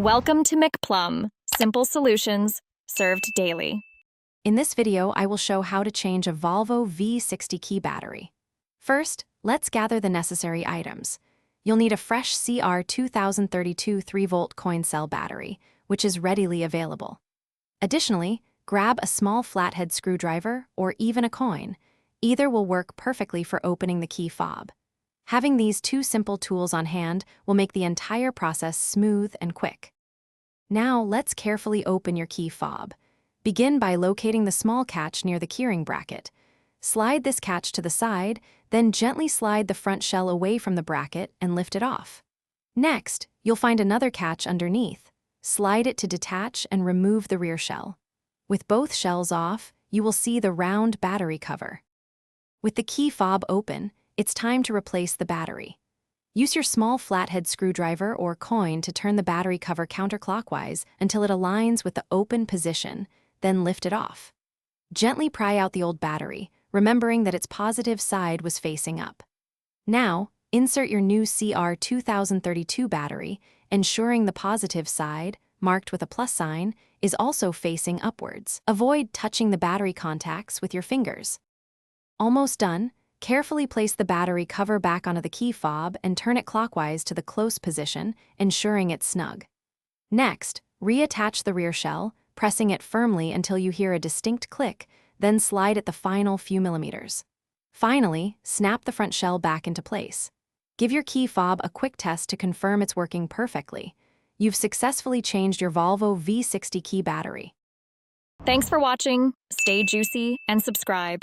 Welcome to McPlum, simple solutions served daily. In this video, I will show how to change a Volvo V60 key battery. First, let's gather the necessary items. You'll need a fresh CR 2032 3-volt coin cell battery, which is readily available. Additionally, grab a small flathead screwdriver or even a coin. Either will work perfectly for opening the key fob. Having these two simple tools on hand will make the entire process smooth and quick. Now, let's carefully open your key fob. Begin by locating the small catch near the keyring bracket. Slide this catch to the side, then gently slide the front shell away from the bracket and lift it off. Next, you'll find another catch underneath. Slide it to detach and remove the rear shell. With both shells off, you will see the round battery cover. With the key fob open, it's time to replace the battery. Use your small flathead screwdriver or coin to turn the battery cover counterclockwise until it aligns with the open position, then lift it off. Gently pry out the old battery, remembering that its positive side was facing up. Now, insert your new CR 2032 battery, ensuring the positive side, marked with a plus sign, is also facing upwards. Avoid touching the battery contacts with your fingers. Almost done. Carefully place the battery cover back onto the key fob and turn it clockwise to the close position, ensuring it's snug. Next, reattach the rear shell, pressing it firmly until you hear a distinct click, then slide it the final few millimeters. Finally, snap the front shell back into place. Give your key fob a quick test to confirm it's working perfectly. You've successfully changed your Volvo V60 key battery. Thanks for watching. Stay juicy and subscribe.